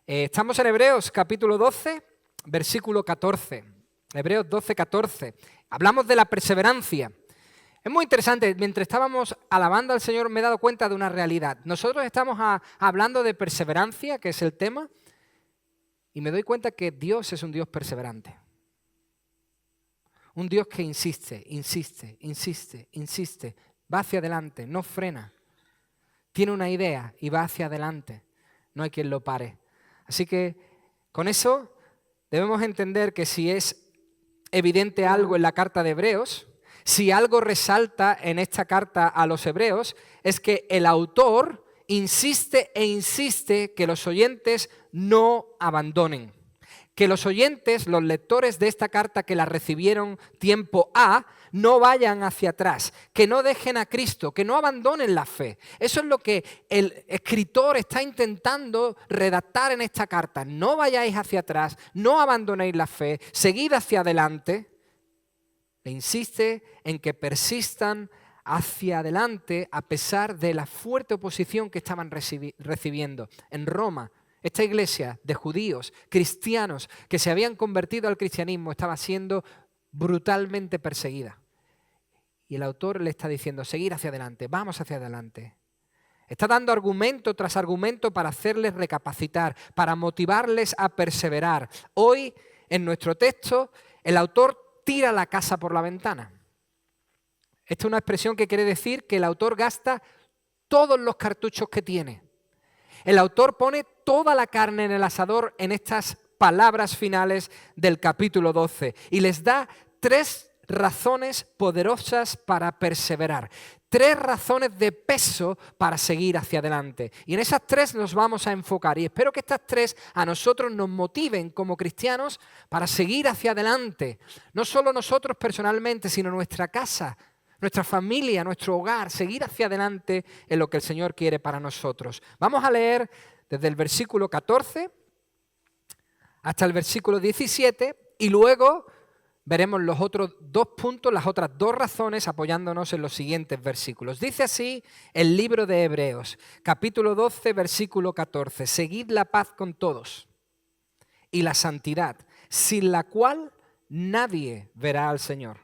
Estamos en Hebreos capítulo 12, versículo 14. Hebreos 12, 14. Hablamos de la perseverancia. Es muy interesante, mientras estábamos alabando al Señor me he dado cuenta de una realidad. Nosotros estamos hablando de perseverancia, que es el tema, y me doy cuenta que Dios es un Dios perseverante. Un Dios que insiste, insiste, insiste, insiste, va hacia adelante, no frena. Tiene una idea y va hacia adelante. No hay quien lo pare. Así que con eso debemos entender que si es evidente algo en la carta de Hebreos, si algo resalta en esta carta a los hebreos, es que el autor insiste e insiste que los oyentes no abandonen. Que los oyentes, los lectores de esta carta que la recibieron tiempo A, no vayan hacia atrás, que no dejen a Cristo, que no abandonen la fe. Eso es lo que el escritor está intentando redactar en esta carta. No vayáis hacia atrás, no abandonéis la fe, seguid hacia adelante. Le insiste en que persistan hacia adelante a pesar de la fuerte oposición que estaban recibiendo en Roma. Esta iglesia de judíos, cristianos, que se habían convertido al cristianismo, estaba siendo brutalmente perseguida. Y el autor le está diciendo, seguir hacia adelante, vamos hacia adelante. Está dando argumento tras argumento para hacerles recapacitar, para motivarles a perseverar. Hoy, en nuestro texto, el autor tira la casa por la ventana. Esta es una expresión que quiere decir que el autor gasta todos los cartuchos que tiene. El autor pone toda la carne en el asador en estas palabras finales del capítulo 12 y les da 3 razones poderosas para perseverar, 3 razones de peso para seguir hacia adelante. Y en esas 3 nos vamos a enfocar y espero que estas 3 a nosotros nos motiven como cristianos para seguir hacia adelante. No solo nosotros personalmente, sino nuestra casa, nuestra familia, nuestro hogar, seguir hacia adelante en lo que el Señor quiere para nosotros. Vamos a leer desde el versículo 14 hasta el versículo 17 y luego veremos los otros 2 puntos, las otras 2 razones apoyándonos en los siguientes versículos. Dice así el libro de Hebreos, capítulo 12, versículo 14. Seguid la paz con todos y la santidad, sin la cual nadie verá al Señor.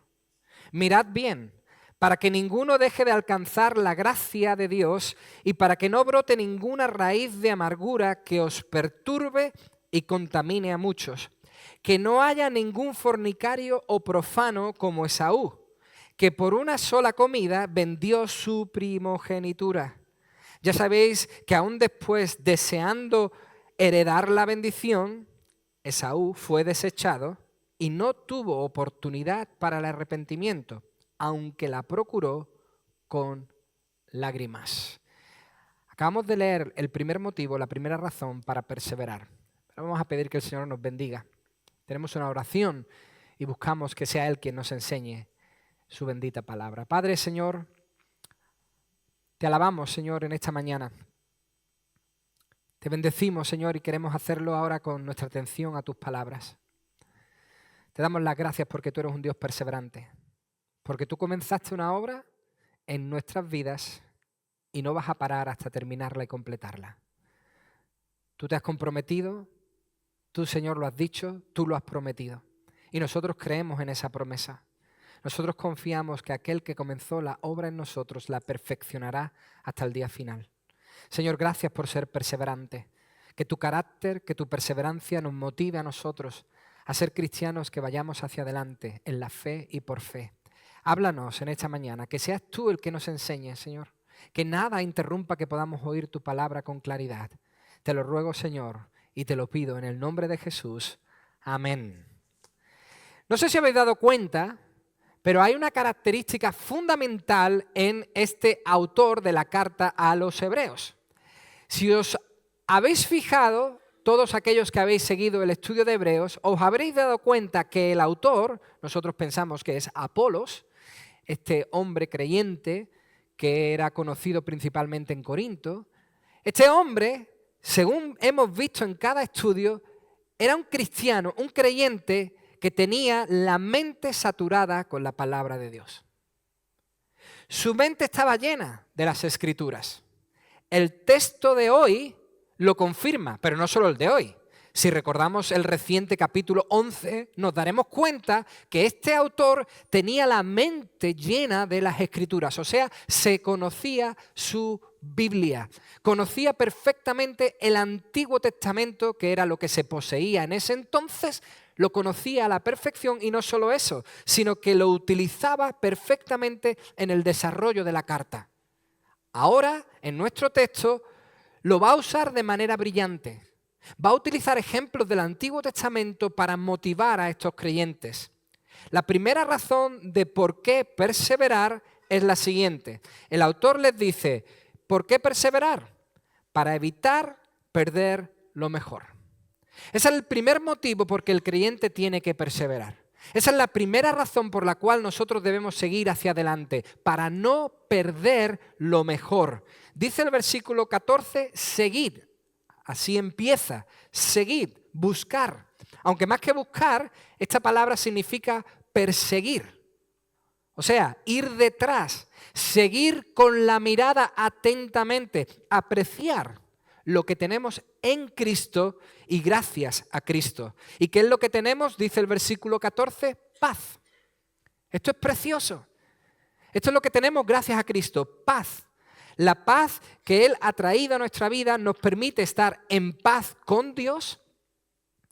Mirad bien, para que ninguno deje de alcanzar la gracia de Dios y para que no brote ninguna raíz de amargura que os perturbe y contamine a muchos. Que no haya ningún fornicario o profano como Esaú, que por una sola comida vendió su primogenitura. Ya sabéis que aún después, deseando heredar la bendición, Esaú fue desechado y no tuvo oportunidad para el arrepentimiento, aunque la procuró con lágrimas. Acabamos de leer el primer motivo, la primera razón para perseverar. Pero vamos a pedir que el Señor nos bendiga. Tenemos una oración y buscamos que sea Él quien nos enseñe su bendita palabra. Padre, Señor, te alabamos, Señor, en esta mañana. Te bendecimos, Señor, y queremos hacerlo ahora con nuestra atención a tus palabras. Te damos las gracias porque tú eres un Dios perseverante. Porque tú comenzaste una obra en nuestras vidas y no vas a parar hasta terminarla y completarla. Tú te has comprometido, tú, Señor, lo has dicho, tú lo has prometido. Y nosotros creemos en esa promesa. Nosotros confiamos que aquel que comenzó la obra en nosotros la perfeccionará hasta el día final. Señor, gracias por ser perseverante. Que tu carácter, que tu perseverancia nos motive a nosotros a ser cristianos que vayamos hacia adelante en la fe y por fe. Háblanos en esta mañana, que seas tú el que nos enseñe, Señor. Que nada interrumpa que podamos oír tu palabra con claridad. Te lo ruego, Señor, y te lo pido en el nombre de Jesús. Amén. No sé si habéis dado cuenta, pero hay una característica fundamental en este autor de la carta a los hebreos. Si os habéis fijado, todos aquellos que habéis seguido el estudio de Hebreos, os habréis dado cuenta que el autor, nosotros pensamos que es Apolos, este hombre creyente que era conocido principalmente en Corinto, este hombre, según hemos visto en cada estudio, era un cristiano, un creyente que tenía la mente saturada con la palabra de Dios. Su mente estaba llena de las Escrituras. El texto de hoy lo confirma, pero no solo el de hoy. Si recordamos el reciente capítulo 11, nos daremos cuenta que este autor tenía la mente llena de las Escrituras, o sea, se conocía su Biblia, conocía perfectamente el Antiguo Testamento, que era lo que se poseía en ese entonces, lo conocía a la perfección y no solo eso, sino que lo utilizaba perfectamente en el desarrollo de la carta. Ahora, en nuestro texto, lo va a usar de manera brillante. Va a utilizar ejemplos del Antiguo Testamento para motivar a estos creyentes. La primera razón de por qué perseverar es la siguiente. El autor les dice, ¿por qué perseverar? Para evitar perder lo mejor. Ese es el primer motivo por qué el creyente tiene que perseverar. Esa es la primera razón por la cual nosotros debemos seguir hacia adelante, para no perder lo mejor. Dice el versículo 14, seguid. Así empieza, seguid, buscar. Aunque más que buscar, esta palabra significa perseguir. O sea, ir detrás, seguir con la mirada atentamente, apreciar lo que tenemos en Cristo y gracias a Cristo. ¿Y qué es lo que tenemos? Dice el versículo 14, paz. Esto es precioso. Esto es lo que tenemos gracias a Cristo, paz. La paz que Él ha traído a nuestra vida nos permite estar en paz con Dios.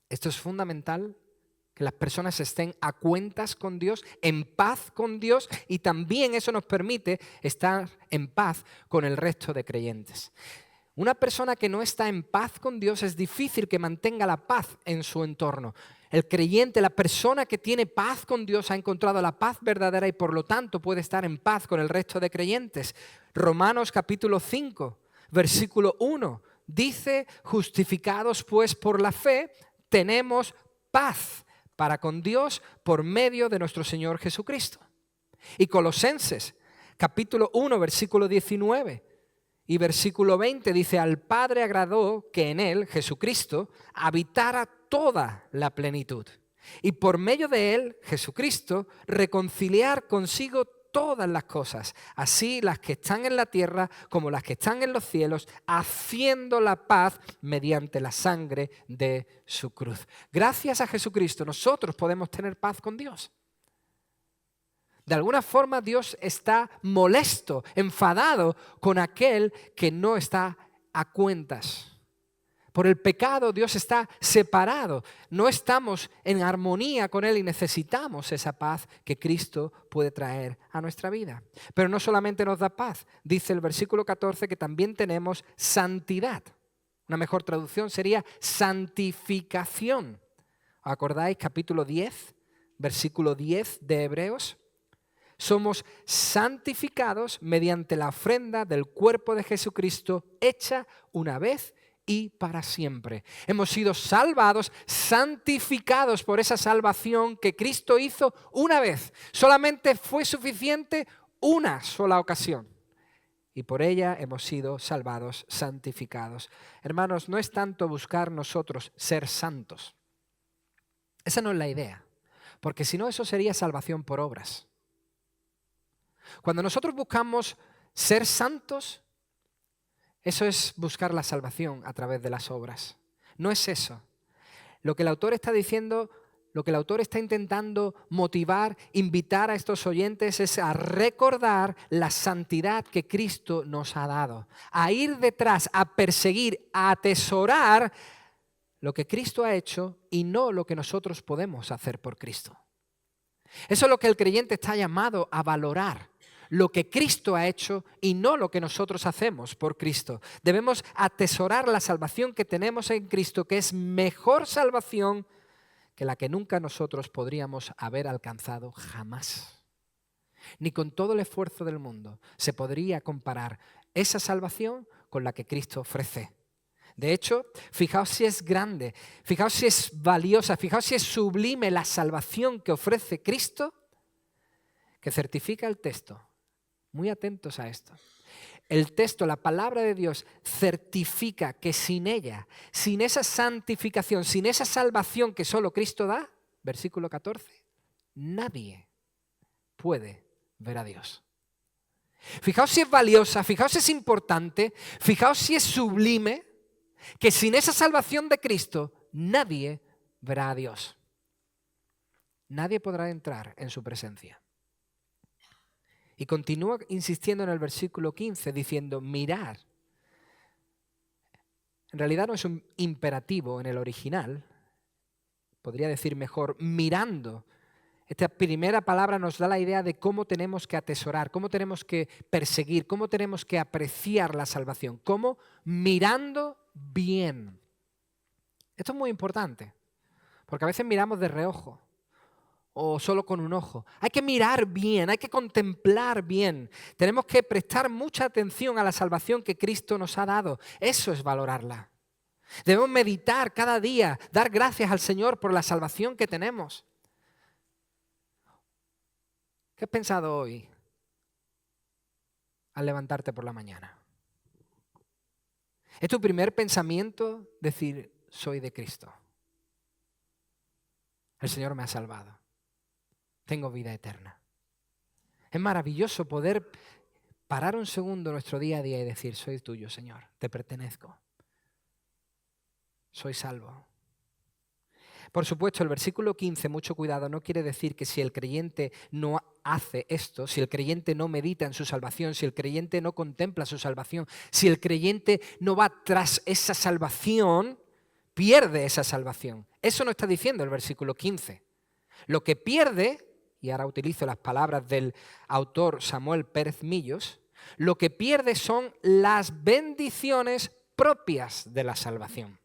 Esto es fundamental, que las personas estén a cuentas con Dios, en paz con Dios, y también eso nos permite estar en paz con el resto de creyentes. Una persona que no está en paz con Dios es difícil que mantenga la paz en su entorno. El creyente, la persona que tiene paz con Dios ha encontrado la paz verdadera y por lo tanto puede estar en paz con el resto de creyentes. Romanos capítulo 5, versículo 1, dice, justificados pues por la fe, tenemos paz para con Dios por medio de nuestro Señor Jesucristo. Y Colosenses capítulo 1, versículo 19 y versículo 20 dice, al Padre agradó que en Él, Jesucristo, habitara toda la plenitud. Y por medio de Él, Jesucristo, reconciliar consigo todas las cosas, así las que están en la tierra como las que están en los cielos, haciendo la paz mediante la sangre de su cruz. Gracias a Jesucristo nosotros podemos tener paz con Dios. De alguna forma Dios está molesto, enfadado con aquel que no está a cuentas. Por el pecado Dios está separado, no estamos en armonía con Él y necesitamos esa paz que Cristo puede traer a nuestra vida. Pero no solamente nos da paz, dice el versículo 14 que también tenemos santidad. Una mejor traducción sería santificación. ¿Os acordáis? Capítulo 10, versículo 10 de Hebreos. Somos santificados mediante la ofrenda del cuerpo de Jesucristo hecha una vez y para siempre. Hemos sido salvados, santificados por esa salvación que Cristo hizo una vez. Solamente fue suficiente una sola ocasión. Y por ella hemos sido salvados, santificados. Hermanos, no es tanto buscar nosotros ser santos. Esa no es la idea. Porque si no, eso sería salvación por obras. Cuando nosotros buscamos ser santos, eso es buscar la salvación a través de las obras. No es eso. Lo que el autor está diciendo, lo que el autor está intentando motivar, invitar a estos oyentes es a recordar la santidad que Cristo nos ha dado. A ir detrás, a perseguir, a atesorar lo que Cristo ha hecho y no lo que nosotros podemos hacer por Cristo. Eso es lo que el creyente está llamado a valorar. Lo que Cristo ha hecho y no lo que nosotros hacemos por Cristo. Debemos atesorar la salvación que tenemos en Cristo, que es mejor salvación que la que nunca nosotros podríamos haber alcanzado jamás. Ni con todo el esfuerzo del mundo se podría comparar esa salvación con la que Cristo ofrece. De hecho, fijaos si es grande, fijaos si es valiosa, fijaos si es sublime la salvación que ofrece Cristo, que certifica el texto. Muy atentos a esto. El texto, la palabra de Dios, certifica que sin ella, sin esa santificación, sin esa salvación que solo Cristo da, versículo 14, nadie puede ver a Dios. Fijaos si es valiosa, fijaos si es importante, fijaos si es sublime, que sin esa salvación de Cristo nadie verá a Dios. Nadie podrá entrar en su presencia. Y continúa insistiendo en el versículo 15 diciendo, mirad. En realidad no es un imperativo en el original, podría decir mejor, mirando. Esta primera palabra nos da la idea de cómo tenemos que atesorar, cómo tenemos que perseguir, cómo tenemos que apreciar la salvación, cómo mirando bien. Esto es muy importante, porque a veces miramos de reojo o solo con un ojo. Hay que mirar bien, hay que contemplar bien. Tenemos que prestar mucha atención a la salvación que Cristo nos ha dado. Eso es valorarla. Debemos meditar cada día, dar gracias al Señor por la salvación que tenemos. ¿Qué has pensado hoy al levantarte por la mañana? ¿Es tu primer pensamiento decir, soy de Cristo? El Señor me ha salvado. Tengo vida eterna. Es maravilloso poder parar un segundo nuestro día a día y decir, soy tuyo, Señor, te pertenezco. Soy salvo. Por supuesto, el versículo 15, mucho cuidado, no quiere decir que si el creyente no hace esto, si el creyente no medita en su salvación, si el creyente no contempla su salvación, si el creyente no va tras esa salvación, pierde esa salvación. Eso no está diciendo el versículo 15. Lo que pierde, y ahora utilizo las palabras del autor Samuel Pérez Millos, lo que pierde son las bendiciones propias de la salvación.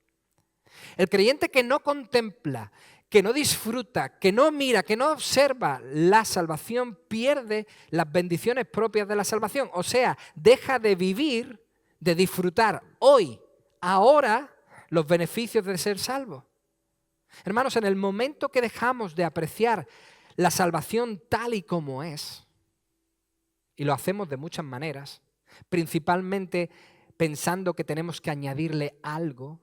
El creyente que no contempla, que no disfruta, que no mira, que no observa la salvación, pierde las bendiciones propias de la salvación. O sea, deja de vivir, de disfrutar hoy, ahora, los beneficios de ser salvo. Hermanos, en el momento que dejamos de apreciar la salvación tal y como es, y lo hacemos de muchas maneras, principalmente pensando que tenemos que añadirle algo,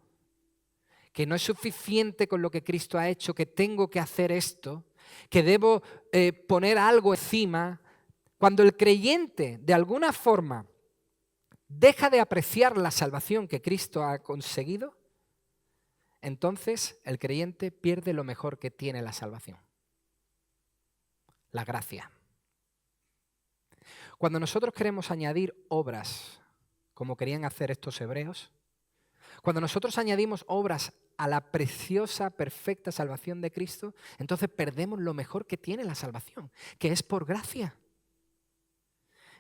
que no es suficiente con lo que Cristo ha hecho, que tengo que hacer esto, que debo poner algo encima. Cuando el creyente de alguna forma deja de apreciar la salvación que Cristo ha conseguido, entonces el creyente pierde lo mejor que tiene la salvación, la gracia. Cuando nosotros queremos añadir obras, como querían hacer estos hebreos, cuando nosotros añadimos obras a la preciosa, perfecta salvación de Cristo, entonces perdemos lo mejor que tiene la salvación, que es por gracia.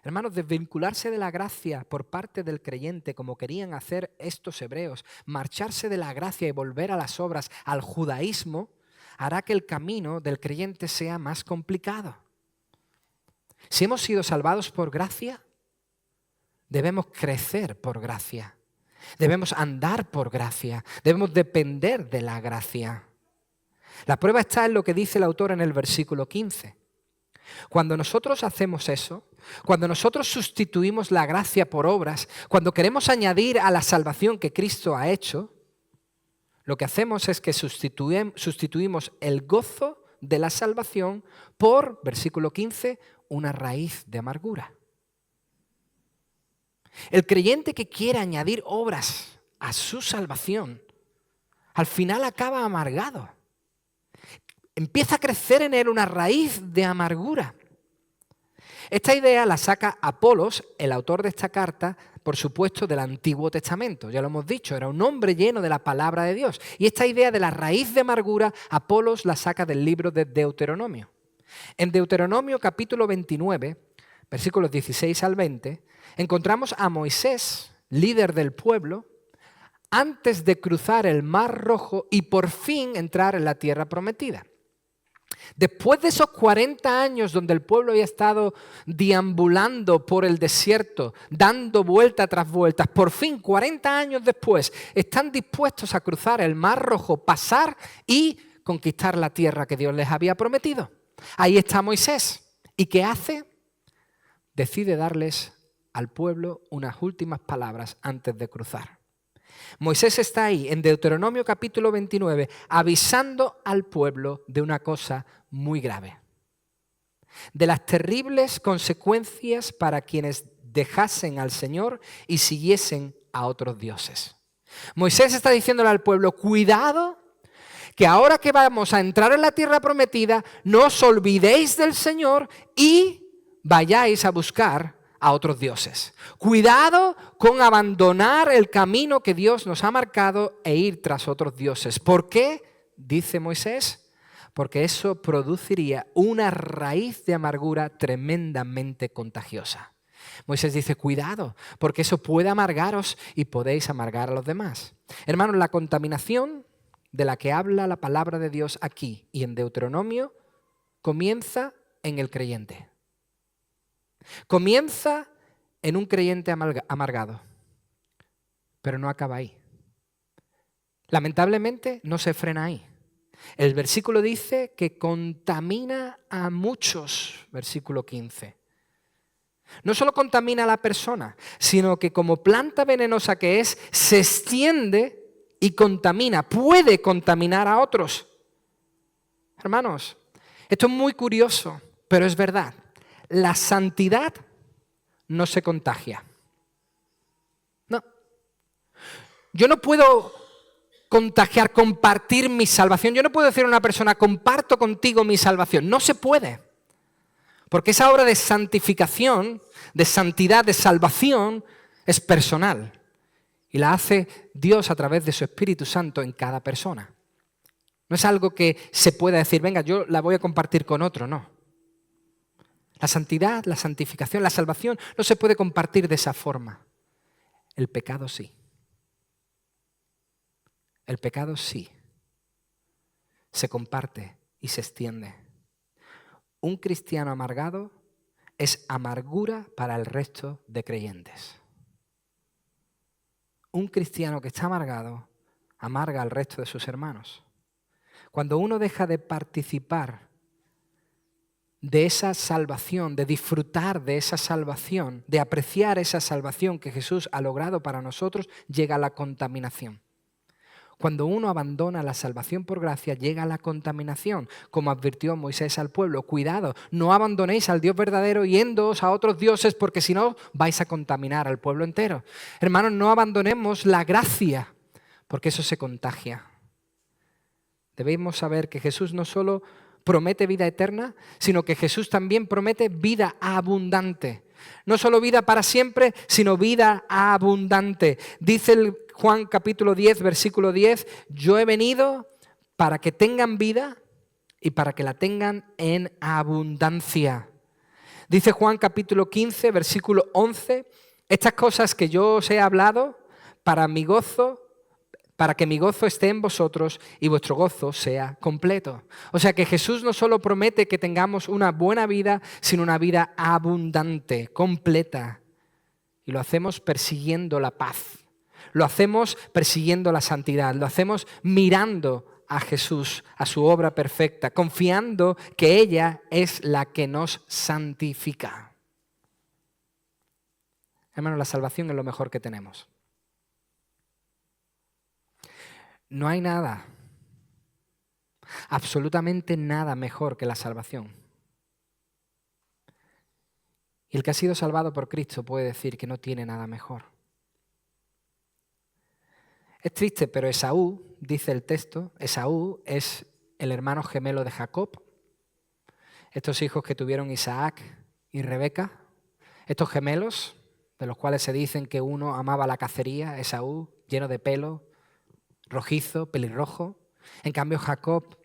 Hermanos, desvincularse de la gracia por parte del creyente, como querían hacer estos hebreos, marcharse de la gracia y volver a las obras, al judaísmo, hará que el camino del creyente sea más complicado. Si hemos sido salvados por gracia, debemos crecer por gracia. Debemos andar por gracia, debemos depender de la gracia. La prueba está en lo que dice el autor en el versículo 15. Cuando nosotros hacemos eso, cuando nosotros sustituimos la gracia por obras, cuando queremos añadir a la salvación que Cristo ha hecho, lo que hacemos es que sustituimos el gozo de la salvación por, versículo 15, una raíz de amargura. El creyente que quiere añadir obras a su salvación, al final acaba amargado. Empieza a crecer en él una raíz de amargura. Esta idea la saca Apolos, el autor de esta carta, por supuesto, del Antiguo Testamento. Ya lo hemos dicho, era un hombre lleno de la palabra de Dios. Y esta idea de la raíz de amargura, Apolos la saca del libro de Deuteronomio. En Deuteronomio capítulo 29, versículos 16 al 20, encontramos a Moisés, líder del pueblo, antes de cruzar el Mar Rojo y por fin entrar en la tierra prometida. Después de esos 40 años donde el pueblo había estado deambulando por el desierto, dando vuelta tras vueltas, por fin, 40 años después, están dispuestos a cruzar el Mar Rojo, pasar y conquistar la tierra que Dios les había prometido. Ahí está Moisés. ¿Y qué hace? Decide darles al pueblo unas últimas palabras antes de cruzar. Moisés está ahí en Deuteronomio capítulo 29 avisando al pueblo de una cosa muy grave, de las terribles consecuencias para quienes dejasen al Señor y siguiesen a otros dioses. Moisés está diciéndole al pueblo, cuidado, que ahora que vamos a entrar en la tierra prometida, no os olvidéis del Señor y vayáis a buscar a otros dioses. Cuidado con abandonar el camino que Dios nos ha marcado e ir tras otros dioses. ¿Por qué? Dice Moisés, porque eso produciría una raíz de amargura tremendamente contagiosa. Moisés dice, cuidado, porque eso puede amargaros y podéis amargar a los demás. Hermanos, la contaminación de la que habla la palabra de Dios aquí y en Deuteronomio comienza en el creyente. Comienza en un creyente amargado, pero no acaba ahí. Lamentablemente no se frena ahí. El versículo dice que contamina a muchos, versículo 15. No solo contamina a la persona, sino que como planta venenosa que es, se extiende y contamina, puede contaminar a otros. Hermanos, esto es muy curioso, pero es verdad. La santidad no se contagia. No. Yo no puedo contagiar, compartir mi salvación. Yo no puedo decir a una persona, comparto contigo mi salvación. No se puede. Porque esa obra de santificación, de santidad, de salvación, es personal. Y la hace Dios a través de su Espíritu Santo en cada persona. No es algo que se pueda decir, venga, yo la voy a compartir con otro, no. La santidad, la santificación, la salvación no se puede compartir de esa forma. El pecado sí. El pecado sí. Se comparte y se extiende. Un cristiano amargado es amargura para el resto de creyentes. Un cristiano que está amargado amarga al resto de sus hermanos. Cuando uno deja de participar de esa salvación, de disfrutar de esa salvación, de apreciar esa salvación que Jesús ha logrado para nosotros, llega la contaminación. Cuando uno abandona la salvación por gracia, llega la contaminación, como advirtió Moisés al pueblo. Cuidado, no abandonéis al Dios verdadero yéndoos a otros dioses, porque si no vais a contaminar al pueblo entero. Hermanos, no abandonemos la gracia, porque eso se contagia. Debemos saber que Jesús no solo promete vida eterna, sino que Jesús también promete vida abundante. No solo vida para siempre, sino vida abundante. Dice el Juan capítulo 10, versículo 10, yo he venido para que tengan vida y para que la tengan en abundancia. Dice Juan capítulo 15, versículo 11, estas cosas que yo os he hablado para mi gozo, para que mi gozo esté en vosotros y vuestro gozo sea completo. O sea que Jesús no solo promete que tengamos una buena vida, sino una vida abundante, completa. Y lo hacemos persiguiendo la paz. Lo hacemos persiguiendo la santidad. Lo hacemos mirando a Jesús, a su obra perfecta, confiando que ella es la que nos santifica. Hermanos, la salvación es lo mejor que tenemos. No hay nada, absolutamente nada mejor que la salvación. Y el que ha sido salvado por Cristo puede decir que no tiene nada mejor. Es triste, pero Esaú, dice el texto, Esaú es el hermano gemelo de Jacob. Estos hijos que tuvieron Isaac y Rebeca, estos gemelos, de los cuales se dicen que uno amaba la cacería, Esaú, lleno de pelo, rojizo, pelirrojo. En cambio, Jacob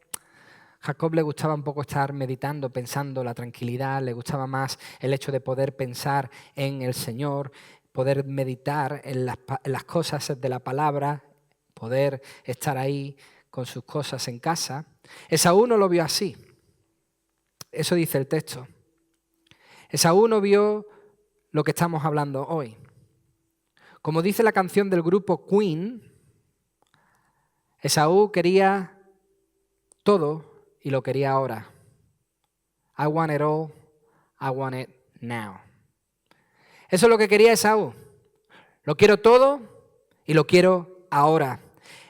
le gustaba un poco estar meditando, pensando, la tranquilidad, le gustaba más el hecho de poder pensar en el Señor, poder meditar en las cosas de la palabra, poder estar ahí con sus cosas en casa. Esaú no lo vio así. Eso dice el texto. Esaú no vio lo que estamos hablando hoy. Como dice la canción del grupo Queen, Esaú quería todo y lo quería ahora. I want it all, I want it now. Eso es lo que quería Esaú. Lo quiero todo y lo quiero ahora.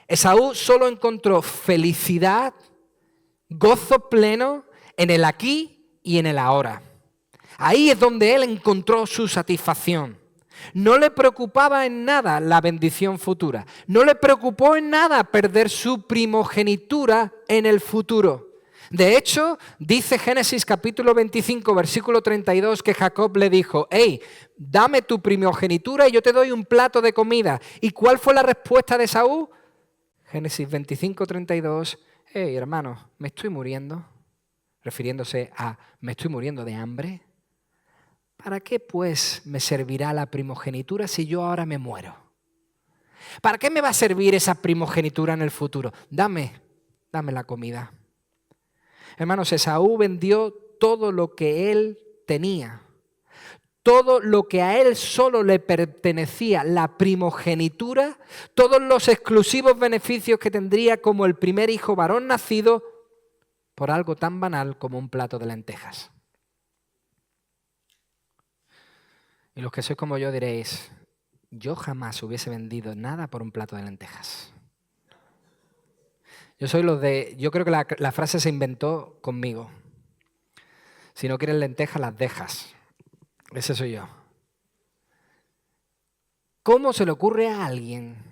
Esaú solo encontró felicidad, gozo pleno en el aquí y en el ahora. Ahí es donde él encontró su satisfacción. No le preocupaba en nada la bendición futura. No le preocupó en nada perder su primogenitura en el futuro. De hecho, dice Génesis capítulo 25, versículo 32, que Jacob le dijo, hey, dame tu primogenitura y yo te doy un plato de comida. ¿Y cuál fue la respuesta de Esaú? Génesis 25, 32, hey, hermano, me estoy muriendo, refiriéndose a me estoy muriendo de hambre. ¿Para qué pues me servirá la primogenitura si yo ahora me muero? ¿Para qué me va a servir esa primogenitura en el futuro? Dame la comida. Hermanos, Esaú vendió todo lo que él tenía, todo lo que a él solo le pertenecía, la primogenitura, todos los exclusivos beneficios que tendría como el primer hijo varón nacido, por algo tan banal como un plato de lentejas. Y los que sois como yo diréis, yo jamás hubiese vendido nada por un plato de lentejas. Yo creo que la frase se inventó conmigo. Si no quieres lentejas, las dejas. Ese soy yo. ¿Cómo se le ocurre a alguien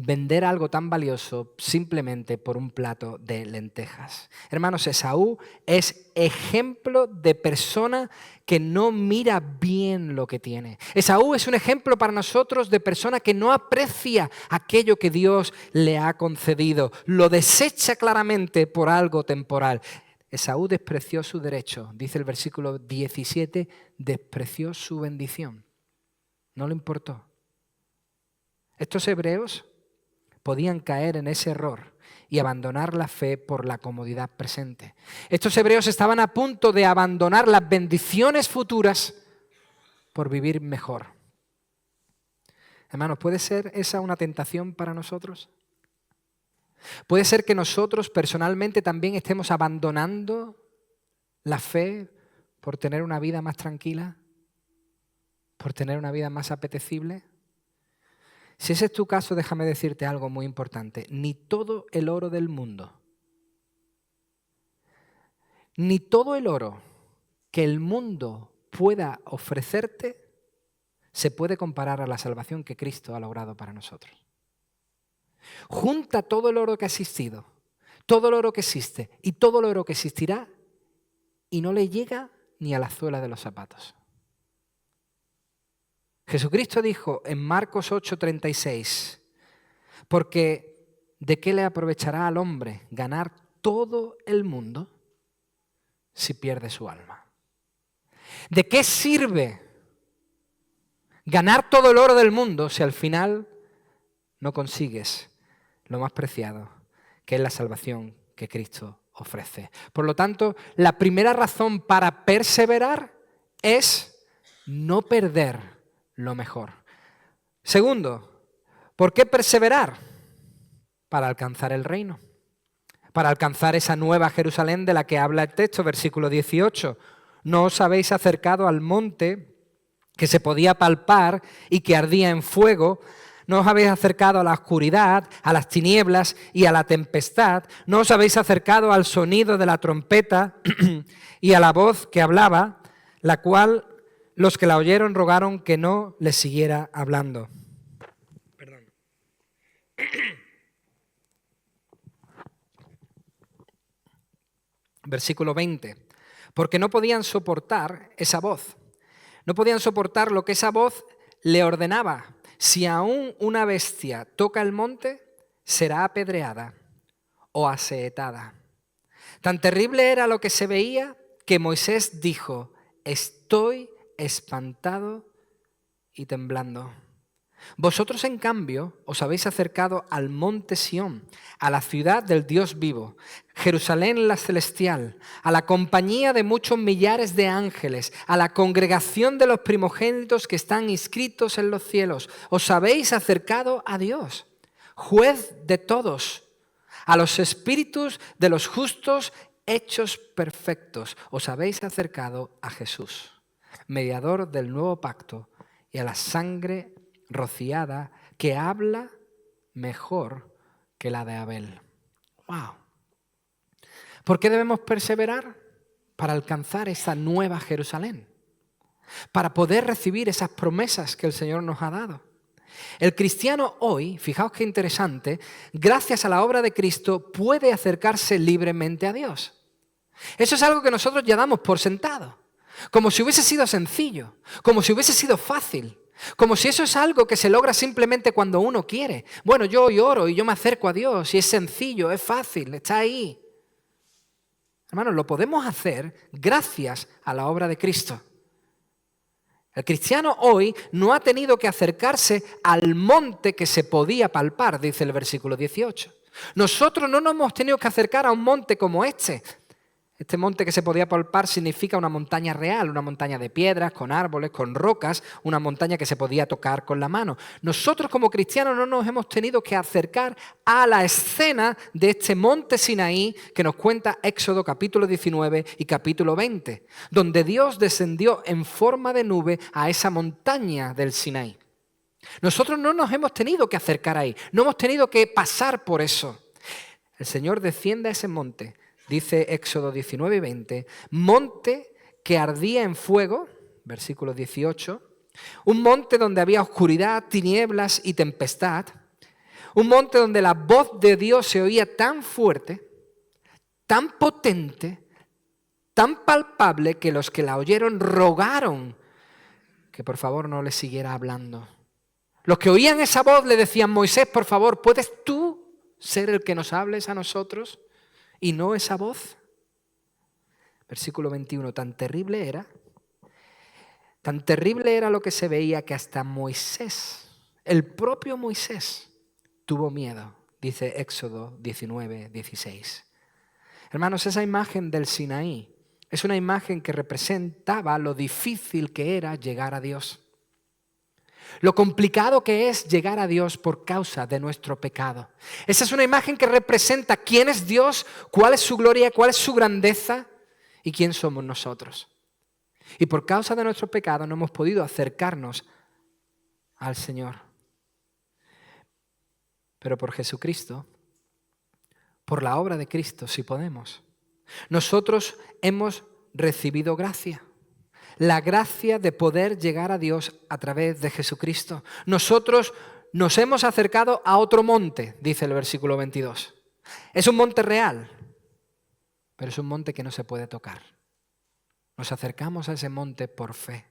vender algo tan valioso simplemente por un plato de lentejas? Hermanos, Esaú es ejemplo de persona que no mira bien lo que tiene. Esaú es un ejemplo para nosotros de persona que no aprecia aquello que Dios le ha concedido. Lo desecha claramente por algo temporal. Esaú despreció su derecho, dice el versículo 17, despreció su bendición. No le importó. Estos hebreos podían caer en ese error y abandonar la fe por la comodidad presente. Estos hebreos estaban a punto de abandonar las bendiciones futuras por vivir mejor. Hermanos, ¿puede ser esa una tentación para nosotros? ¿Puede ser que nosotros personalmente también estemos abandonando la fe por tener una vida más tranquila? ¿Por tener una vida más apetecible? Si ese es tu caso, déjame decirte algo muy importante. Ni todo el oro del mundo, ni todo el oro que el mundo pueda ofrecerte se puede comparar a la salvación que Cristo ha logrado para nosotros. Junta todo el oro que ha existido, todo el oro que existe y todo el oro que existirá y no le llega ni a la suela de los zapatos. Jesucristo dijo en Marcos 8:36, porque ¿de qué le aprovechará al hombre ganar todo el mundo si pierde su alma? ¿De qué sirve ganar todo el oro del mundo si al final no consigues lo más preciado, que es la salvación que Cristo ofrece? Por lo tanto, la primera razón para perseverar es no perder lo mejor. Segundo, ¿por qué perseverar? Para alcanzar el reino, para alcanzar esa nueva Jerusalén de la que habla el texto, versículo 18. No os habéis acercado al monte que se podía palpar y que ardía en fuego. No os habéis acercado a la oscuridad, a las tinieblas y a la tempestad. No os habéis acercado al sonido de la trompeta y a la voz que hablaba, la cual los que la oyeron rogaron que no les siguiera hablando. Perdón. Versículo 20. Porque no podían soportar esa voz. No podían soportar lo que esa voz le ordenaba. Si aún una bestia toca el monte, será apedreada o asaetada. Tan terrible era lo que se veía que Moisés dijo, estoy espantado y temblando. Vosotros, en cambio, os habéis acercado al monte Sión, a la ciudad del Dios vivo, Jerusalén la celestial, a la compañía de muchos millares de ángeles, a la congregación de los primogénitos que están inscritos en los cielos. Os habéis acercado a Dios, juez de todos, a los espíritus de los justos hechos perfectos. Os habéis acercado a Jesús, mediador del nuevo pacto, y a la sangre rociada que habla mejor que la de Abel. ¡Wow! ¿Por qué debemos perseverar? Para alcanzar esa nueva Jerusalén. para poder recibir esas promesas que el Señor nos ha dado. El cristiano hoy, fijaos qué interesante, gracias a la obra de Cristo puede acercarse libremente a Dios. Eso es algo que nosotros ya damos por sentado, como si hubiese sido sencillo, como si hubiese sido fácil, como si eso es algo que se logra simplemente cuando uno quiere. Bueno, yo hoy oro y yo me acerco a Dios y es sencillo, es fácil, está ahí. Hermanos, lo podemos hacer gracias a la obra de Cristo. El cristiano hoy no ha tenido que acercarse al monte que se podía palpar, dice el versículo 18. Nosotros no nos hemos tenido que acercar a un monte como este. Este monte que se podía palpar significa una montaña real, una montaña de piedras, con árboles, con rocas, una montaña que se podía tocar con la mano. Nosotros como cristianos no nos hemos tenido que acercar a la escena de este monte Sinaí que nos cuenta Éxodo capítulo 19 y capítulo 20, donde Dios descendió en forma de nube a esa montaña del Sinaí. Nosotros no nos hemos tenido que acercar ahí, no hemos tenido que pasar por eso. El Señor desciende a ese monte. Dice Éxodo 19 y 20, monte que ardía en fuego, versículo 18, un monte donde había oscuridad, tinieblas y tempestad, un monte donde la voz de Dios se oía tan fuerte, tan potente, tan palpable que los que la oyeron rogaron que por favor no le siguiera hablando. Los que oían esa voz le decían, Moisés, por favor, ¿puedes tú ser el que nos hables a nosotros? Y no esa voz. Versículo 21, tan terrible era lo que se veía que hasta Moisés, el propio Moisés, tuvo miedo, dice Éxodo 19, 16. Hermanos, esa imagen del Sinaí es una imagen que representaba lo difícil que era llegar a Dios. Lo complicado que es llegar a Dios por causa de nuestro pecado. Esa es una imagen que representa quién es Dios, cuál es su gloria, cuál es su grandeza y quién somos nosotros. Y por causa de nuestro pecado no hemos podido acercarnos al Señor. Pero por Jesucristo, por la obra de Cristo, sí podemos. Nosotros hemos recibido gracia. La gracia de poder llegar a Dios a través de Jesucristo. Nosotros nos hemos acercado a otro monte, dice el versículo 22. Es un monte real, pero es un monte que no se puede tocar. Nos acercamos a ese monte por fe.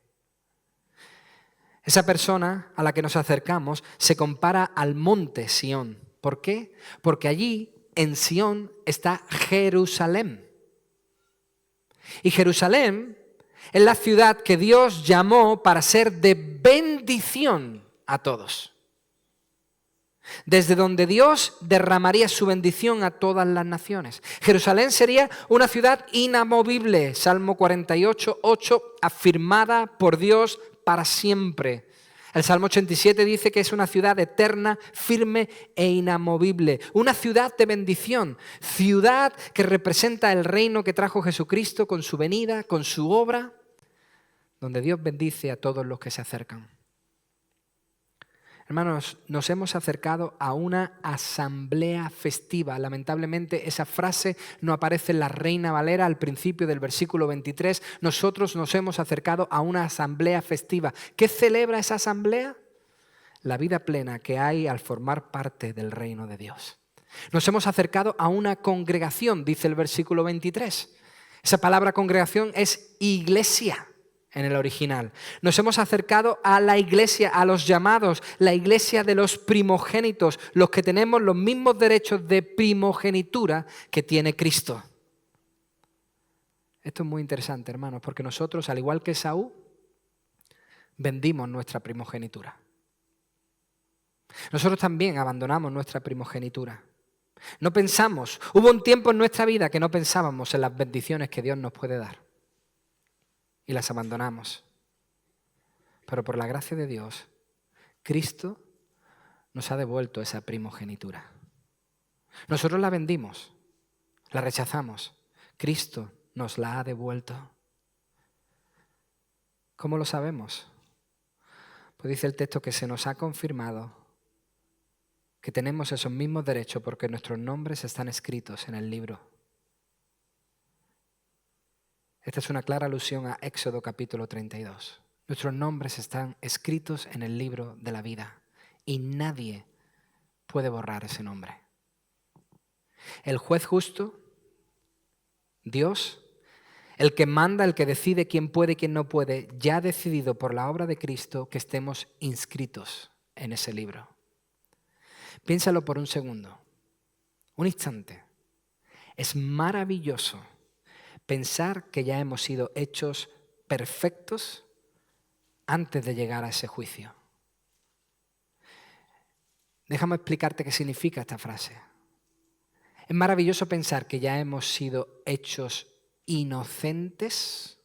Esa persona a la que nos acercamos se compara al monte Sión. ¿Por qué? Porque allí, en Sión, está Jerusalén. Y Jerusalén es la ciudad que Dios llamó para ser de bendición a todos. Desde donde Dios derramaría su bendición a todas las naciones. Jerusalén sería una ciudad inamovible, Salmo 48, 8, afirmada por Dios para siempre. El Salmo 87 dice que es una ciudad eterna, firme e inamovible. Una ciudad de bendición, ciudad que representa el reino que trajo Jesucristo con su venida, con su obra, donde Dios bendice a todos los que se acercan. Hermanos, nos hemos acercado a una asamblea festiva. Lamentablemente esa frase no aparece en la Reina Valera al principio del versículo 23. Nosotros nos hemos acercado a una asamblea festiva. ¿Qué celebra esa asamblea? La vida plena que hay al formar parte del reino de Dios. Nos hemos acercado a una congregación, dice el versículo 23. Esa palabra congregación es iglesia. En el original. Nos hemos acercado a la iglesia, a los llamados, la iglesia de los primogénitos, los que tenemos los mismos derechos de primogenitura que tiene Cristo. Esto es muy interesante, hermanos, porque nosotros, al igual que Esaú, vendimos nuestra primogenitura. Nosotros también abandonamos nuestra primogenitura. No pensamos, hubo un tiempo en nuestra vida que no pensábamos en las bendiciones que Dios nos puede dar. Y las abandonamos. Pero por la gracia de Dios, Cristo nos ha devuelto esa primogenitura. Nosotros la vendimos, la rechazamos. Cristo nos la ha devuelto. ¿Cómo lo sabemos? Pues dice el texto que se nos ha confirmado que tenemos esos mismos derechos porque nuestros nombres están escritos en el libro. Esta es una clara alusión a Éxodo capítulo 32. Nuestros nombres están escritos en el libro de la vida y nadie puede borrar ese nombre. El juez justo, Dios, el que manda, el que decide quién puede y quién no puede, ya ha decidido por la obra de Cristo que estemos inscritos en ese libro. Piénsalo por un segundo, un instante. Es maravilloso pensar que ya hemos sido hechos perfectos antes de llegar a ese juicio. Déjame explicarte qué significa esta frase. Es maravilloso pensar que ya hemos sido hechos inocentes,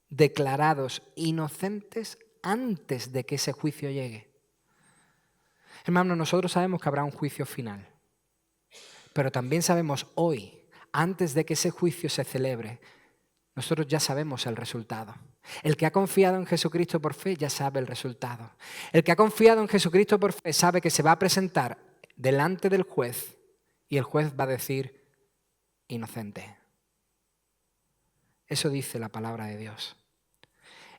declarados inocentes antes de que ese juicio llegue. Hermanos, nosotros sabemos que habrá un juicio final, pero también sabemos hoy, antes de que ese juicio se celebre, nosotros ya sabemos el resultado. El que ha confiado en Jesucristo por fe ya sabe el resultado. El que ha confiado en Jesucristo por fe sabe que se va a presentar delante del juez y el juez va a decir inocente. Eso dice la palabra de Dios.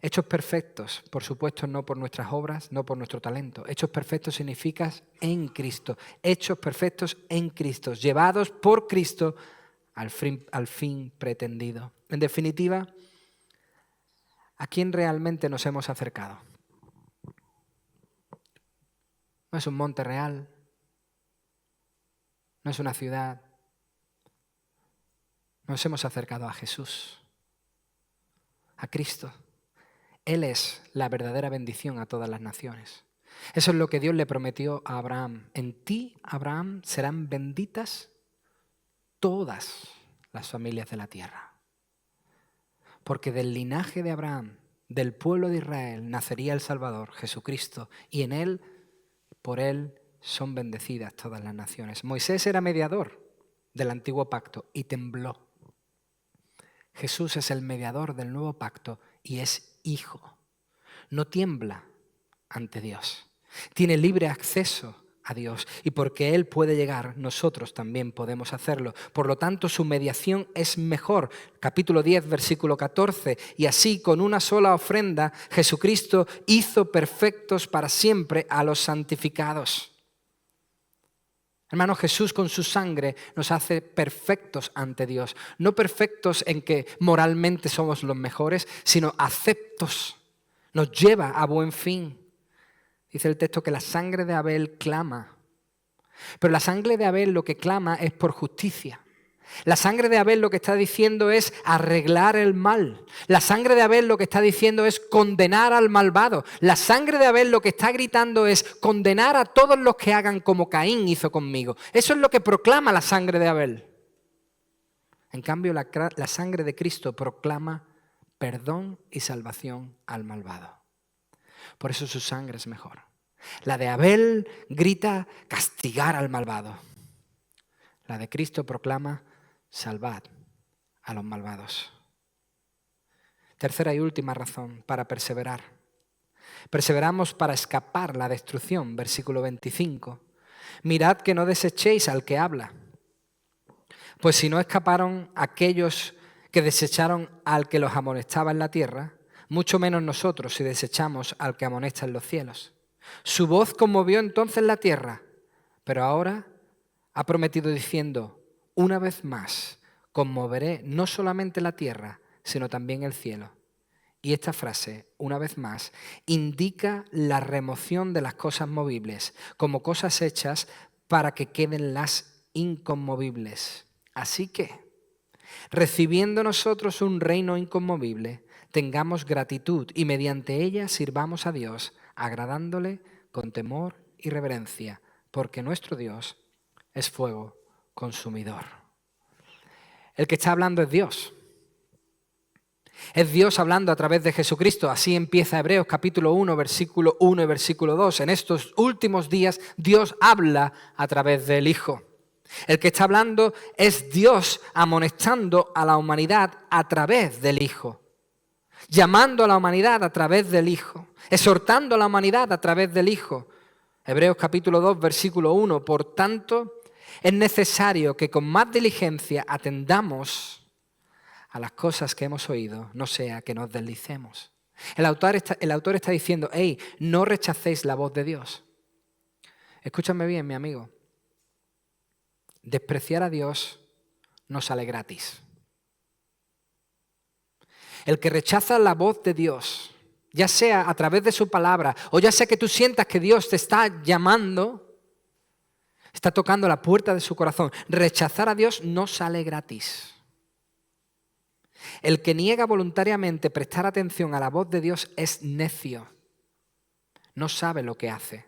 Hechos perfectos, por supuesto, no por nuestras obras, no por nuestro talento. Hechos perfectos significa en Cristo. Hechos perfectos en Cristo, llevados por Cristo al fin pretendido. En definitiva, ¿a quién realmente nos hemos acercado? No es un monte real, no es una ciudad. Nos hemos acercado a Jesús, a Cristo. Él es la verdadera bendición a todas las naciones. Eso es lo que Dios le prometió a Abraham. En ti, Abraham, serán benditas todas las familias de la tierra. Porque del linaje de Abraham, del pueblo de Israel, nacería el Salvador, Jesucristo, y en él, por él, son bendecidas todas las naciones. Moisés era mediador del antiguo pacto y tembló. Jesús es el mediador del nuevo pacto y es hijo. No tiembla ante Dios. Tiene libre acceso a Dios y porque Él puede llegar, nosotros también podemos hacerlo. Por lo tanto, su mediación es mejor. Capítulo 10, versículo 14. Y así, con una sola ofrenda, Jesucristo hizo perfectos para siempre a los santificados. Hermano, Jesús con su sangre nos hace perfectos ante Dios. No perfectos en que moralmente somos los mejores, sino aceptos. Nos lleva a buen fin. Dice el texto que la sangre de Abel clama. Pero la sangre de Abel lo que clama es por justicia. La sangre de Abel lo que está diciendo es arreglar el mal. La sangre de Abel lo que está diciendo es condenar al malvado. La sangre de Abel lo que está gritando es condenar a todos los que hagan como Caín hizo conmigo. Eso es lo que proclama la sangre de Abel. En cambio, la sangre de Cristo proclama perdón y salvación al malvado. Por eso su sangre es mejor. La de Abel grita castigar al malvado. La de Cristo proclama salvad a los malvados. Tercera y última razón para perseverar. Perseveramos para escapar la destrucción, versículo 25. Mirad que no desechéis al que habla. Pues si no escaparon aquellos que desecharon al que los amonestaba en la tierra, mucho menos nosotros si desechamos al que amonesta en los cielos. Su voz conmovió entonces la tierra, pero ahora ha prometido diciendo, una vez más, conmoveré no solamente la tierra, sino también el cielo. Y esta frase, una vez más, indica la remoción de las cosas movibles, como cosas hechas para que queden las inconmovibles. Así que, recibiendo nosotros un reino inconmovible, tengamos gratitud y mediante ella sirvamos a Dios, agradándole con temor y reverencia, porque nuestro Dios es fuego consumidor. El que está hablando es Dios. Es Dios hablando a través de Jesucristo. Así empieza Hebreos capítulo 1, versículo 1 y versículo 2. En estos últimos días Dios habla a través del Hijo. El que está hablando es Dios amonestando a la humanidad a través del Hijo. Llamando a la humanidad a través del Hijo. Exhortando a la humanidad a través del Hijo. Hebreos capítulo 2, versículo 1. Por tanto, es necesario que con más diligencia atendamos a las cosas que hemos oído, no sea que nos deslicemos. El autor está diciendo, hey, no rechacéis la voz de Dios. Escúchame bien, mi amigo. Despreciar a Dios no sale gratis. El que rechaza la voz de Dios, ya sea a través de su palabra o ya sea que tú sientas que Dios te está llamando, está tocando la puerta de su corazón, rechazar a Dios no sale gratis. El que niega voluntariamente prestar atención a la voz de Dios es necio. No sabe lo que hace.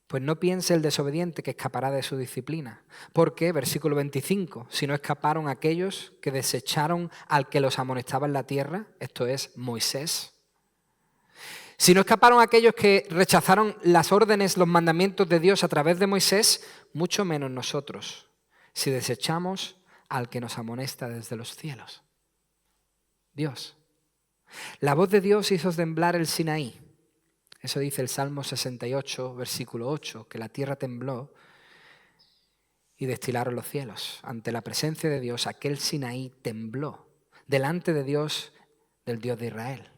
Pues no piense el desobediente que escapará de su disciplina. Porque, versículo 25, si no escaparon aquellos que desecharon al que los amonestaba en la tierra, esto es Moisés. Si no escaparon aquellos que rechazaron las órdenes, los mandamientos de Dios a través de Moisés, mucho menos nosotros, si desechamos al que nos amonesta desde los cielos. Dios. La voz de Dios hizo temblar el Sinaí. Eso dice el Salmo 68, versículo 8, que la tierra tembló y destilaron los cielos. Ante la presencia de Dios, aquel Sinaí tembló delante de Dios, del Dios de Israel.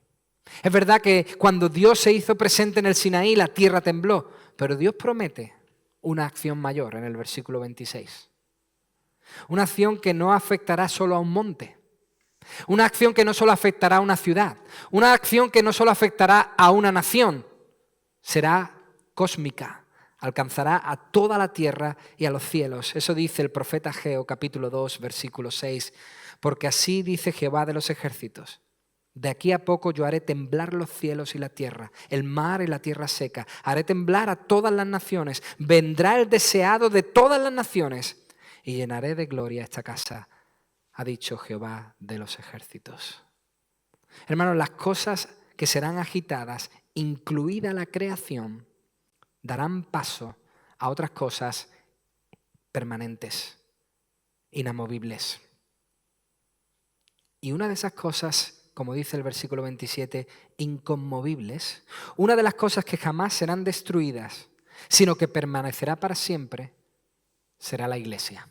Es verdad que cuando Dios se hizo presente en el Sinaí, la tierra tembló, pero Dios promete una acción mayor en el versículo 26. Una acción que no afectará solo a un monte. Una acción que no solo afectará a una ciudad. Una acción que no solo afectará a una nación. Será cósmica. Alcanzará a toda la tierra y a los cielos. Eso dice el profeta Ageo, capítulo 2, versículo 6. Porque así dice Jehová de los ejércitos. De aquí a poco yo haré temblar los cielos y la tierra, el mar y la tierra seca. Haré temblar a todas las naciones. Vendrá el deseado de todas las naciones y llenaré de gloria esta casa, ha dicho Jehová de los ejércitos. Hermanos, las cosas que serán agitadas, incluida la creación, darán paso a otras cosas permanentes, inamovibles. Y una de esas cosas, como dice el versículo 27, inconmovibles, una de las cosas que jamás serán destruidas, sino que permanecerá para siempre, será la iglesia.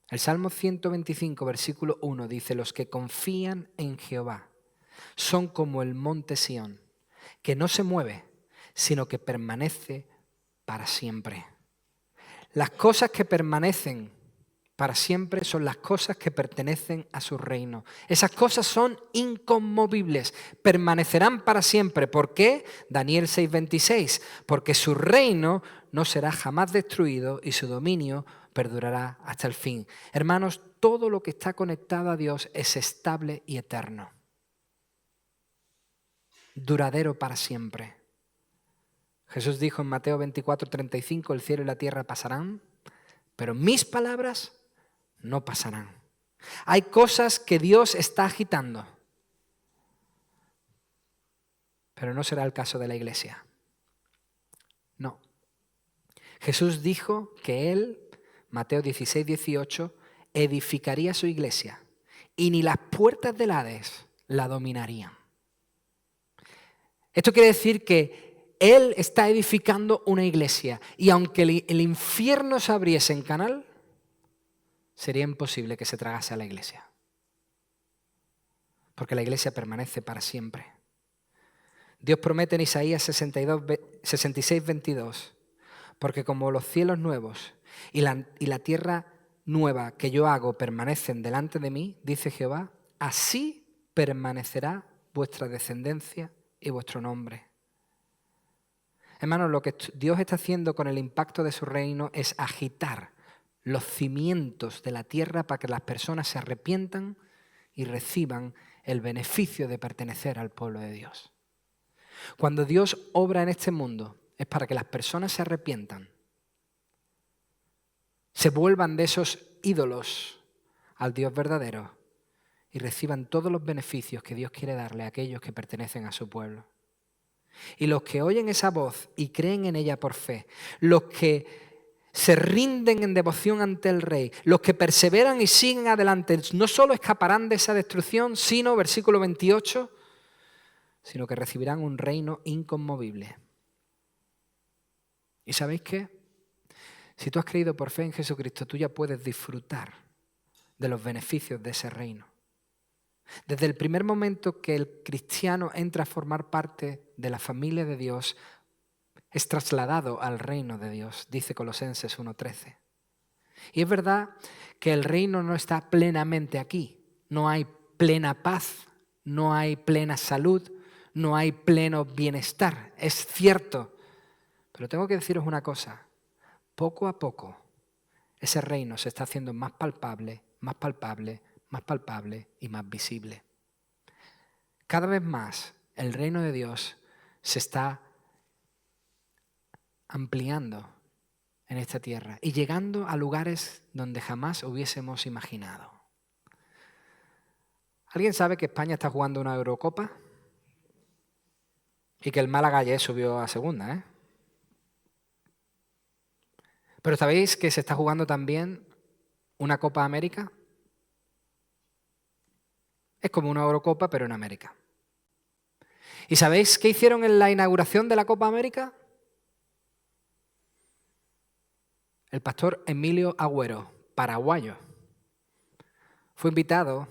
El Salmo 125, versículo 1 dice, los que confían en Jehová son como el monte Sión, que no se mueve, sino que permanece para siempre. Las cosas que permanecen para siempre son las cosas que pertenecen a su reino. Esas cosas son inconmovibles, permanecerán para siempre. ¿Por qué? Daniel 6:26, porque su reino no será jamás destruido y su dominio perdurará hasta el fin. Hermanos, todo lo que está conectado a Dios es estable y eterno. Duradero para siempre. Jesús dijo en Mateo 24:35, el cielo y la tierra pasarán, pero mis palabras no pasarán. Hay cosas que Dios está agitando, pero no será el caso de la iglesia. No. Jesús dijo que Él, Mateo 16:18, edificaría su iglesia y ni las puertas del Hades la dominarían. Esto quiere decir que Él está edificando una iglesia y aunque el infierno se abriese en canal, sería imposible que se tragase a la iglesia. Porque la iglesia permanece para siempre. Dios promete en Isaías 66:22, porque como los cielos nuevos y la tierra nueva que yo hago permanecen delante de mí, dice Jehová, así permanecerá vuestra descendencia y vuestro nombre. Hermanos, lo que Dios está haciendo con el impacto de su reino es agitar los cimientos de la tierra para que las personas se arrepientan y reciban el beneficio de pertenecer al pueblo de Dios. Cuando Dios obra en este mundo es para que las personas se arrepientan, se vuelvan de esos ídolos al Dios verdadero y reciban todos los beneficios que Dios quiere darle a aquellos que pertenecen a su pueblo. Y los que oyen esa voz y creen en ella por fe, los que se rinden en devoción ante el Rey, los que perseveran y siguen adelante, no solo escaparán de esa destrucción, sino, versículo 28, sino que recibirán un reino inconmovible. ¿Y sabéis qué? Si tú has creído por fe en Jesucristo, tú ya puedes disfrutar de los beneficios de ese reino. Desde el primer momento que el cristiano entra a formar parte de la familia de Dios, es trasladado al reino de Dios, dice Colosenses 1:13. Y es verdad que el reino no está plenamente aquí. No hay plena paz, no hay plena salud, no hay pleno bienestar. Es cierto. Pero tengo que deciros una cosa. Poco a poco, ese reino se está haciendo más palpable, más palpable, más palpable y más visible. Cada vez más el reino de Dios se está ampliando en esta tierra y llegando a lugares donde jamás hubiésemos imaginado. ¿Alguien sabe que España está jugando una Eurocopa? Y que el Málaga ayer subió a segunda, ¿eh? Pero ¿sabéis que se está jugando también una Copa América? Es como una Eurocopa, pero en América. ¿Y sabéis qué hicieron en la inauguración de la Copa América? El pastor Emilio Agüero, paraguayo, fue invitado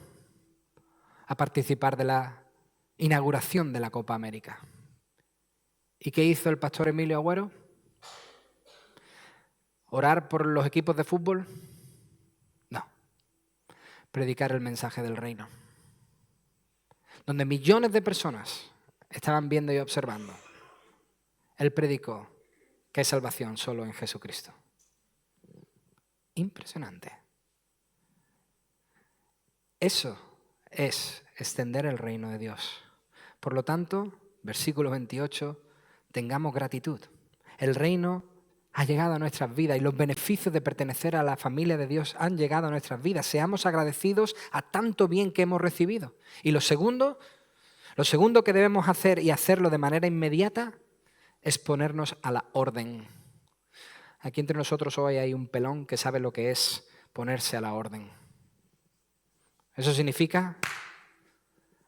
a participar de la inauguración de la Copa América. ¿Y qué hizo el pastor Emilio Agüero? ¿Orar por los equipos de fútbol? No. Predicar el mensaje del reino. Donde millones de personas estaban viendo y observando. Él predicó que hay salvación solo en Jesucristo. Impresionante. Eso es extender el reino de Dios. Por lo tanto, versículo 28, tengamos gratitud. El reino ha llegado a nuestras vidas y los beneficios de pertenecer a la familia de Dios han llegado a nuestras vidas. Seamos agradecidos a tanto bien que hemos recibido. Y lo segundo que debemos hacer y hacerlo de manera inmediata es ponernos a la orden. Aquí entre nosotros hoy hay un pelón que sabe lo que es ponerse a la orden. Eso significa,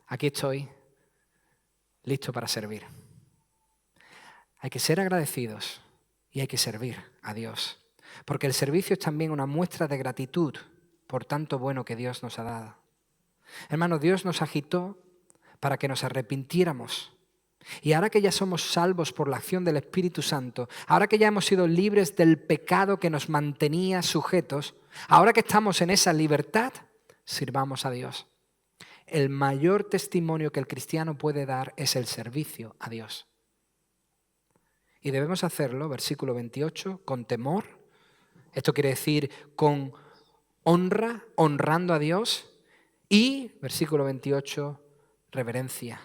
aquí estoy, listo para servir. Hay que ser agradecidos y hay que servir a Dios. Porque el servicio es también una muestra de gratitud por tanto bueno que Dios nos ha dado. Hermanos, Dios nos agitó para que nos arrepintiéramos. Y ahora que ya somos salvos por la acción del Espíritu Santo, ahora que ya hemos sido libres del pecado que nos mantenía sujetos, ahora que estamos en esa libertad, sirvamos a Dios. El mayor testimonio que el cristiano puede dar es el servicio a Dios. Y debemos hacerlo, versículo 28, con temor. Esto quiere decir con honra, honrando a Dios. Y, versículo 28, reverencia,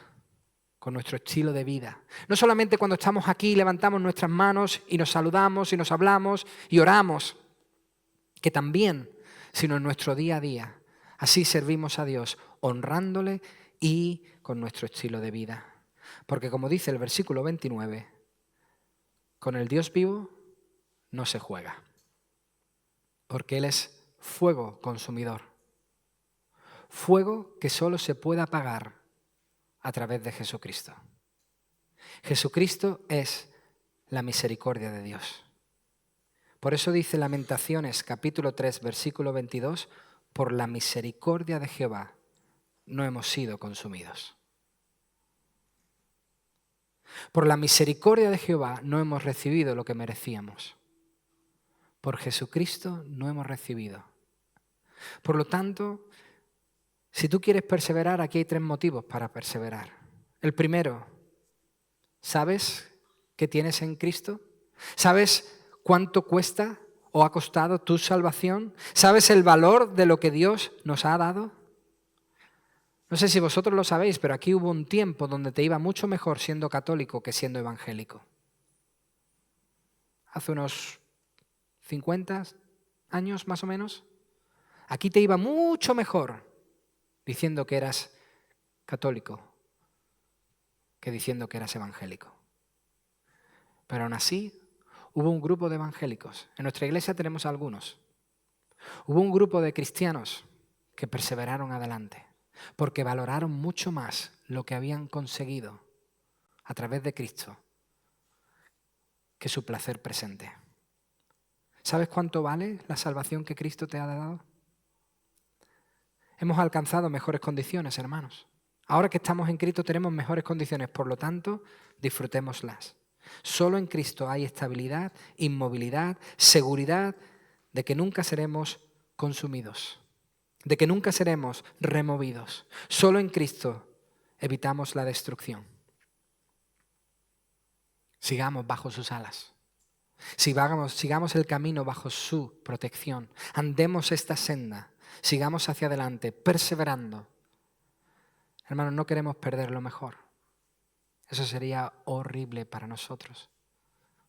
con nuestro estilo de vida. No solamente cuando estamos aquí levantamos nuestras manos y nos saludamos y nos hablamos y oramos, que también, sino en nuestro día a día. Así servimos a Dios, honrándole y con nuestro estilo de vida. Porque como dice el versículo 29, con el Dios vivo no se juega, porque Él es fuego consumidor. Fuego que solo se puede apagar a través de Jesucristo. Jesucristo es la misericordia de Dios. Por eso dice Lamentaciones capítulo 3, versículo 22, por la misericordia de Jehová no hemos sido consumidos. Por la misericordia de Jehová no hemos recibido lo que merecíamos. Por Jesucristo no hemos recibido. Por lo tanto, si tú quieres perseverar, aquí hay 3 motivos para perseverar. El primero, ¿sabes qué tienes en Cristo? ¿Sabes cuánto cuesta o ha costado tu salvación? ¿Sabes el valor de lo que Dios nos ha dado? No sé si vosotros lo sabéis, pero aquí hubo un tiempo donde te iba mucho mejor siendo católico que siendo evangélico. Hace unos 50 años más o menos. Aquí te iba mucho mejor diciendo que eras católico que diciendo que eras evangélico. Pero aún así, hubo un grupo de evangélicos. En nuestra iglesia tenemos algunos. Hubo un grupo de cristianos que perseveraron adelante porque valoraron mucho más lo que habían conseguido a través de Cristo que su placer presente. ¿Sabes cuánto vale la salvación que Cristo te ha dado? hemos alcanzado mejores condiciones, hermanos. Ahora que estamos en Cristo tenemos mejores condiciones, por lo tanto, disfrutémoslas. Solo en Cristo hay estabilidad, inmovilidad, seguridad de que nunca seremos consumidos, de que nunca seremos removidos. Solo en Cristo evitamos la destrucción. Sigamos bajo sus alas. Sigamos el camino bajo su protección. Andemos esta senda. Sigamos hacia adelante, perseverando. Hermanos, no queremos perder lo mejor. Eso sería horrible para nosotros.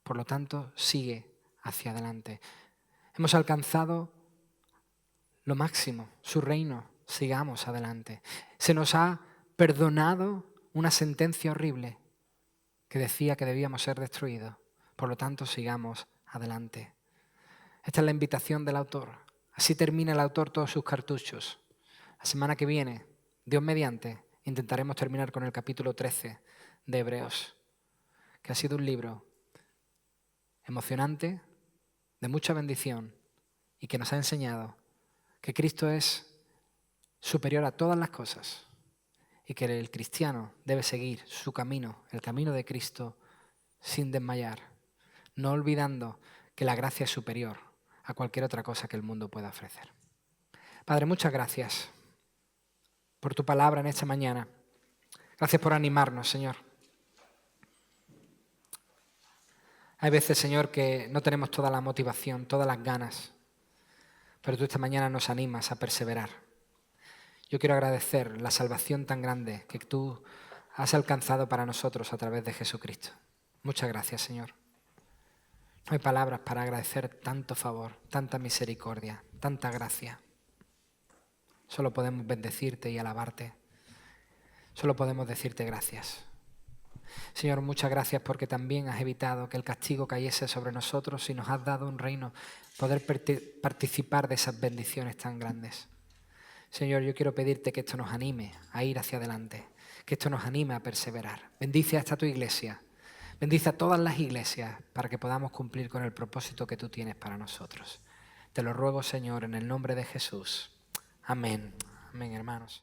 Por lo tanto, sigue hacia adelante. Hemos alcanzado lo máximo, su reino. Sigamos adelante. Se nos ha perdonado una sentencia horrible que decía que debíamos ser destruidos. Por lo tanto, sigamos adelante. Esta es la invitación del autor. Así termina el autor todos sus cartuchos. La semana que viene, Dios mediante, intentaremos terminar con el capítulo 13 de Hebreos, que ha sido un libro emocionante, de mucha bendición y que nos ha enseñado que Cristo es superior a todas las cosas y que el cristiano debe seguir su camino, el camino de Cristo, sin desmayar, no olvidando que la gracia es superior a cualquier otra cosa que el mundo pueda ofrecer. Padre, muchas gracias por tu palabra en esta mañana. Gracias por animarnos, Señor. Hay veces, Señor, que no tenemos toda la motivación, todas las ganas, pero tú esta mañana nos animas a perseverar. Yo quiero agradecer la salvación tan grande que tú has alcanzado para nosotros a través de Jesucristo. Muchas gracias, Señor. No hay palabras para agradecer tanto favor, tanta misericordia, tanta gracia. Solo podemos bendecirte y alabarte. Solo podemos decirte gracias. Señor, muchas gracias porque también has evitado que el castigo cayese sobre nosotros y nos has dado un reino, poder participar de esas bendiciones tan grandes. Señor, yo quiero pedirte que esto nos anime a ir hacia adelante, que esto nos anime a perseverar. Bendice hasta tu iglesia. Bendice a todas las iglesias para que podamos cumplir con el propósito que tú tienes para nosotros. Te lo ruego, Señor, en el nombre de Jesús. Amén. Amén, hermanos.